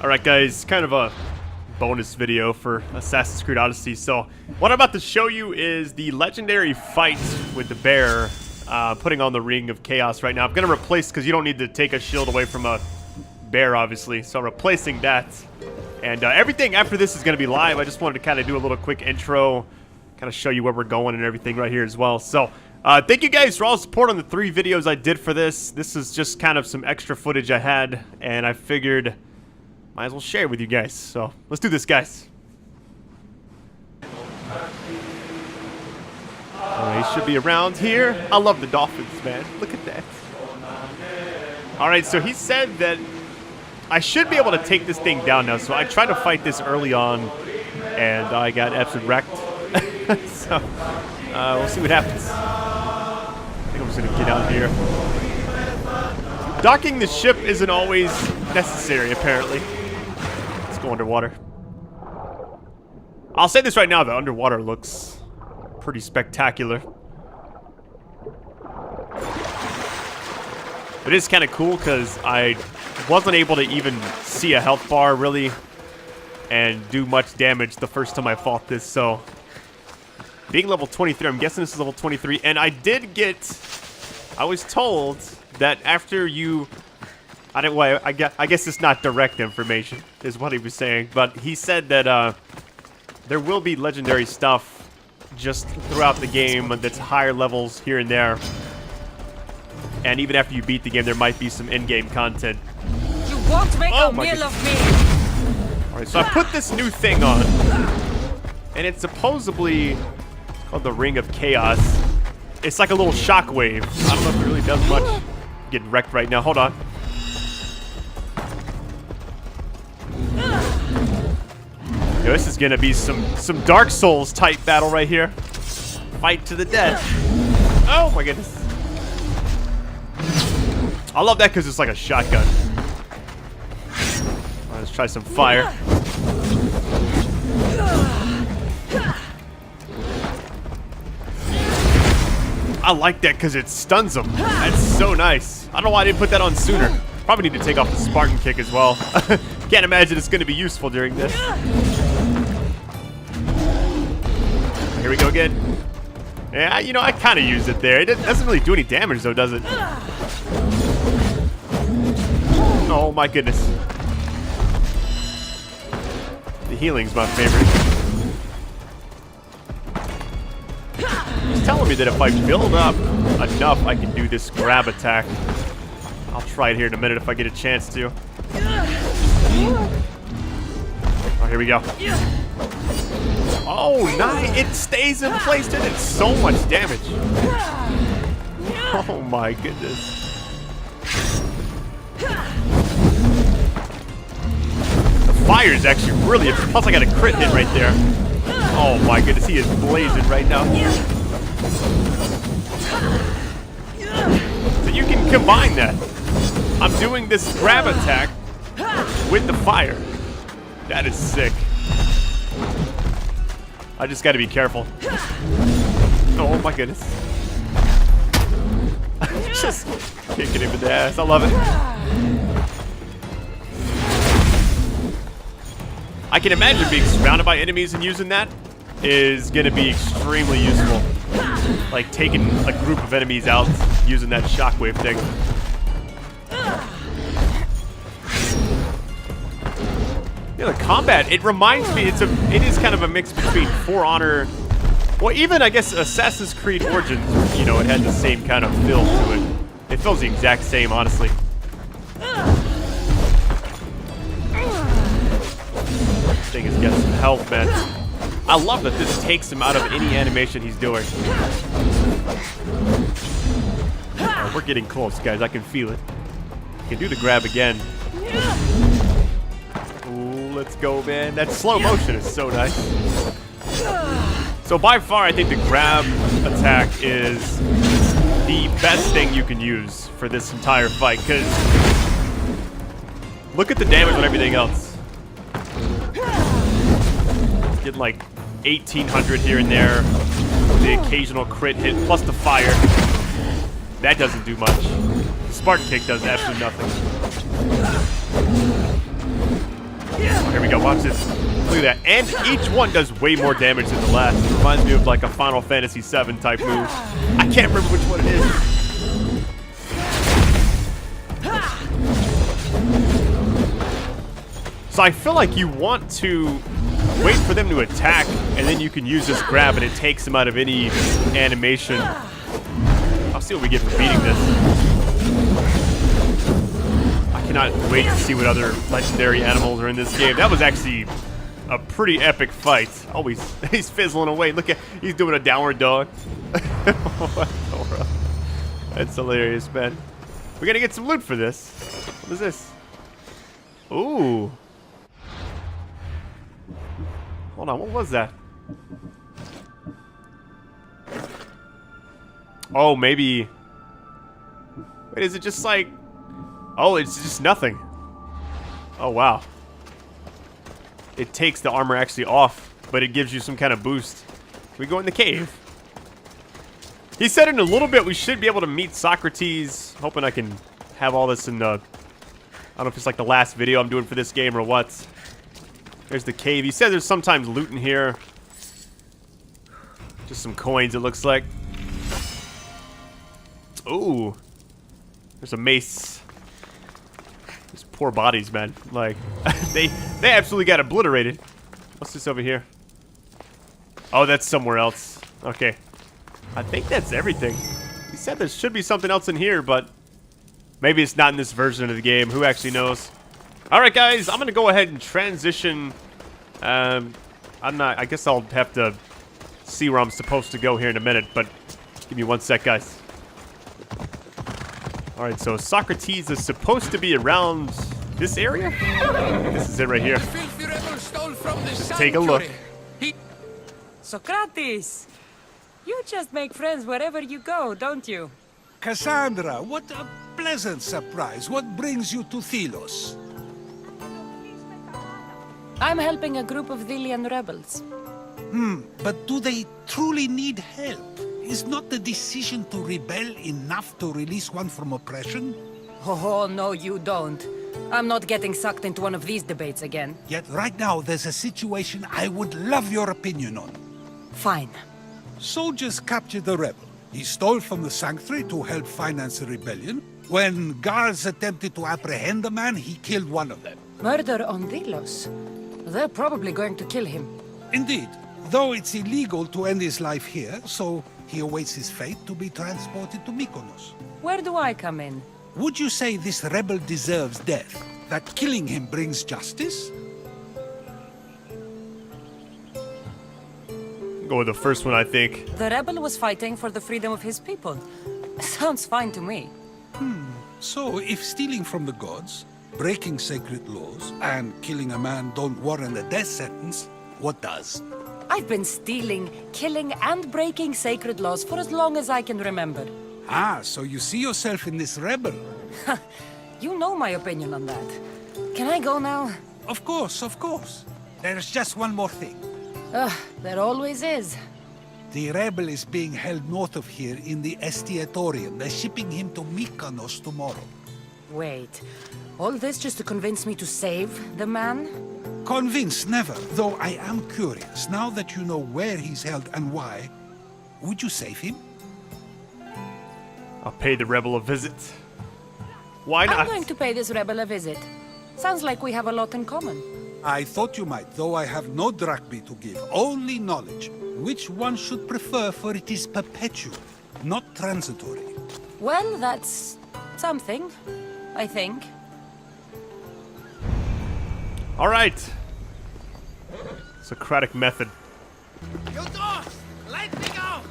Alright guys, kind of a bonus video for Assassin's Creed Odyssey. So, what I'm about to show you is the legendary fight with the bear, putting on the Ring of Chaos right now. I'm going to replace, because you don't need to take a shield away from a bear, obviously. So, replacing that. And everything after this is going to be live. I just wanted to kind of do a little quick intro, kind of show you where we're going and everything right here as well. So, thank you guys for all the support on the 3 videos I did for this. This is just kind of some extra footage I had, and I figured might as well share with you guys. So, let's do this, guys. Alright, he should be around here. I love the dolphins, man. Look at that. Alright, so he said that I should be able to take this thing down now. So, I tried to fight this early on, and I got absolutely wrecked. So, we'll see what happens. I think I'm just going to get out here. Docking the ship isn't always necessary, apparently. Let's go underwater. I'll say this right now, the underwater looks pretty spectacular. It is kind of cool because I wasn't able to even see a health bar, really, and do much damage the first time I fought this, so being level 23, I'm guessing this is level 23, and I was told that after you, I guess it's not direct information, is what he was saying, but he said that there will be legendary stuff just throughout the game that's higher levels here and there, and even after you beat the game, there might be some in-game content. You won't make a meal of me! Alright, so I put this new thing on, and it's supposedly called the Ring of Chaos. It's like a little shockwave. I don't know if it really does much. I'm getting wrecked right now. Hold on. Yo, this is gonna be some Dark Souls type battle right here. Fight to the death. Oh my goodness. I love that because it's like a shotgun. Alright, let's try some fire. I like that because it stuns them. That's so nice. I don't know why I didn't put that on sooner. Probably need to take off the Spartan kick as well. Can't imagine it's going to be useful during this. Here we go again. Yeah, you know, I kind of used it there. It doesn't really do any damage though, does it? Oh my goodness. The healing's my favorite. He's telling me that if I build up enough, I can do this grab attack. I'll try it here in a minute if I get a chance to. Oh, here we go. Oh, nice. It stays in place and it's so much damage. Oh my goodness. The fire is actually really, plus I got a crit hit right there. Oh my goodness, he is blazing right now. So you can combine that. I'm doing this grab attack with the fire. That is sick. I just gotta be careful. Oh my goodness. Just kicking him in the ass. I love it. I can imagine being surrounded by enemies and using that is gonna be extremely useful. Like taking a group of enemies out using that shockwave thing. Yeah, the combat, it reminds me, it is kind of a mix between For Honor, well, even I guess Assassin's Creed Origins, you know, it had the same kind of feel to it. It feels the exact same, honestly. This thing has got some health, man. I love that this takes him out of any animation he's doing. Right, we're getting close, guys. I can feel it. I can do the grab again. Ooh, let's go, man. That slow motion is so nice. So by far, I think the grab attack is the best thing you can use for this entire fight, because look at the damage on everything else. Getting like 1,800 here and there, the occasional crit hit, plus the fire. That doesn't do much. Spartan kick does absolutely nothing. go. Watch this. Look at that. And each one does way more damage than the last. It reminds me of like a Final Fantasy VII type move. I can't remember which one it is. So I feel like you want to wait for them to attack, and then you can use this grab, and it takes them out of any animation. I'll see what we get for beating this. I cannot wait to see what other legendary animals are in this game. That was actually a pretty epic fight. Oh, he's fizzling away. Look at, he's doing a downward dog. What the world? That's hilarious, man. We're gonna get some loot for this. What is this? Ooh. Hold on, what was that? Oh, maybe... Wait, is it just like... Oh, it's just nothing. Oh, wow. It takes the armor actually off, but it gives you some kind of boost. Can we go in the cave? He said in a little bit we should be able to meet Socrates. Hoping I can have all this in the... I don't know if it's like the last video I'm doing for this game or what. There's the cave. He said there's sometimes loot in here. Just some coins, it looks like. Ooh. There's a mace. These poor bodies, man. Like, they absolutely got obliterated. What's this over here? Oh, that's somewhere else. Okay. I think that's everything. He said there should be something else in here, but maybe it's not in this version of the game. Who actually knows? Alright, guys, I'm going to go ahead and transition. I guess I'll have to see where I'm supposed to go here in a minute, but give me 1 sec, guys. Alright, so Socrates is supposed to be around this area? This is it right here. Just take a look. Socrates, you just make friends wherever you go, don't you? Kassandra, what a pleasant surprise. What brings you to Thelos? I'm helping a group of Thelian rebels. But do they truly need help? Is not the decision to rebel enough to release one from oppression? Oh, no, you don't. I'm not getting sucked into one of these debates again. Yet right now there's a situation I would love your opinion on. Fine. Soldiers captured a rebel. He stole from the sanctuary to help finance the rebellion. When guards attempted to apprehend the man, he killed one of them. Murder on Delos. They're probably going to kill him. Indeed, though it's illegal to end his life here, so he awaits his fate to be transported to Mykonos. Where do I come in? Would you say this rebel deserves death? That killing him brings justice? Go with the first one, I think. The rebel was fighting for the freedom of his people. Sounds fine to me. So, if stealing from the gods, breaking sacred laws, and killing a man don't warrant a death sentence, what does? I've been stealing, killing, and breaking sacred laws for as long as I can remember. Ah, so you see yourself in this rebel? You know my opinion on that. Can I go now? Of course, of course. There's just one more thing. There always is. The rebel is being held north of here in the Estiatorium. They're shipping him to Mykonos tomorrow. Wait, all this just to convince me to save the man? Convinced, never. Though I am curious, now that you know where he's held and why, would you save him? I'll pay the rebel a visit. Why not? I'm going to pay this rebel a visit. Sounds like we have a lot in common. I thought you might, though I have no drachmae to give, only knowledge. Which one should prefer, for it is perpetual, not transitory. Well, that's something, I think. All right. Socratic method. You don't! Let me go!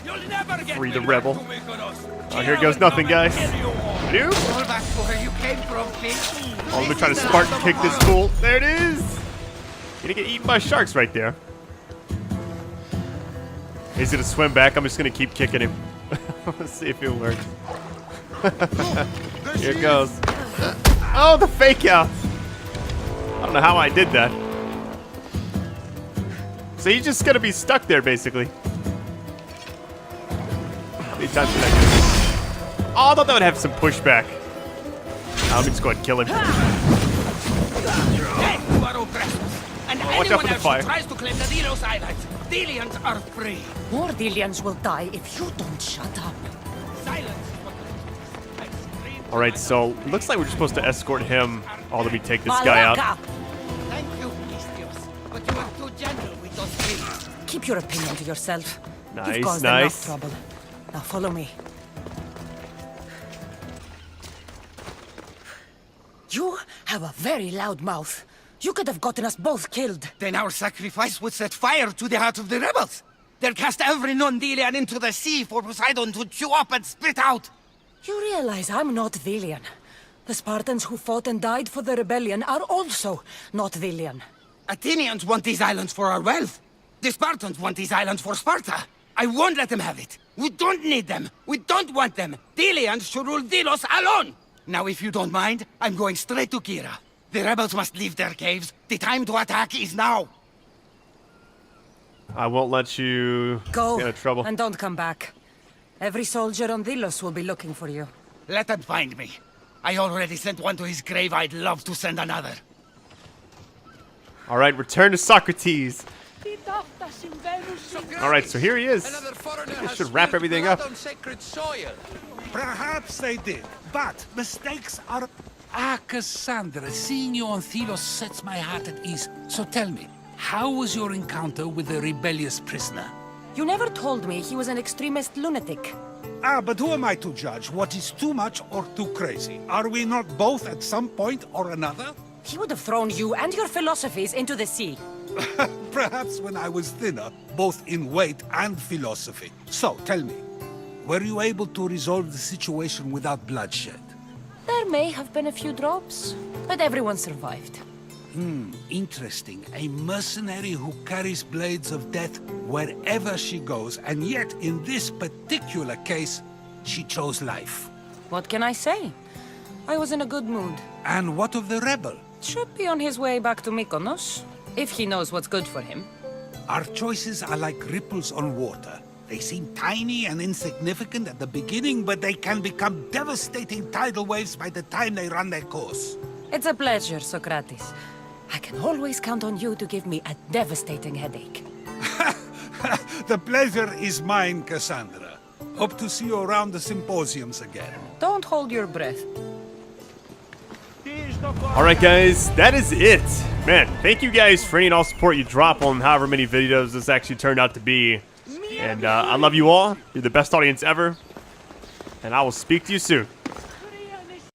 You'll never get Free me the back rebel. to Mykonos. Oh, here goes nothing, guys. Dude. Roll back to where you came from, please. Oh, let me try to Spartan kick this fool. There it is. Gonna get eaten by sharks right there. He's gonna swim back. I'm just gonna keep kicking him. Let's see if it works. Here it goes. Oh, the fake out. I don't know how I did that. So he's just gonna be stuck there, basically. How many times did I do this? Oh, I thought that would have some pushback. Let me just go ahead and kill him. Hey, you are oppressors. Watch out for the else fire. who tries to claim the Delos Islands, Delians are free. More Delians will die if you don't shut up. Silence. All right, so it looks like we're just supposed to escort him all the way take this guy out. Malaka! Thank you, Alexios, but you are too gentle with those things. Keep your opinion to yourself. Nice, You've caused nice. enough trouble. Now follow me. You have a very loud mouth. You could have gotten us both killed. Then our sacrifice would set fire to the heart of the rebels. They'll cast every non-Delian into the sea for Poseidon to chew up and spit out. You realize I'm not Delian. The Spartans who fought and died for the rebellion are also not Delian. Athenians want these islands for our wealth. The Spartans want these islands for Sparta. I won't let them have it. We don't need them. We don't want them. Delians should rule Delos alone. Now, if you don't mind, I'm going straight to Kira. The rebels must leave their caves. The time to attack is now. I won't let you Go, get in trouble. and don't come back. Every soldier on Delos will be looking for you. Let them find me. I already sent one to his grave. I'd love to send another. All right, return to Socrates. All right, so here he is. Another foreigner I has should wrap spilled everything blood up. on sacred soil. Perhaps they did, but mistakes are... Ah, Cassandra, seeing you on Thelos sets my heart at ease. So tell me, how was your encounter with the rebellious prisoner? You never told me he was an extremist lunatic. Ah, but who am I to judge what is too much or too crazy? Are we not both at some point or another? He would have thrown you and your philosophies into the sea. Perhaps when I was thinner, both in weight and philosophy. So, tell me, were you able to resolve the situation without bloodshed? There may have been a few drops, but everyone survived. Interesting. A mercenary who carries blades of death wherever she goes, and yet in this particular case, she chose life. What can I say? I was in a good mood. And what of the rebel? Should be on his way back to Mykonos, if he knows what's good for him. Our choices are like ripples on water. They seem tiny and insignificant at the beginning, but they can become devastating tidal waves by the time they run their course. It's a pleasure, Socrates. I can always count on you to give me a devastating headache. The pleasure is mine, Cassandra. Hope to see you around the symposiums again. Don't hold your breath. All right, guys, that is it. Man, thank you guys for any and all support you drop on however many videos this actually turned out to be. And I love you all. You're the best audience ever. And I will speak to you soon.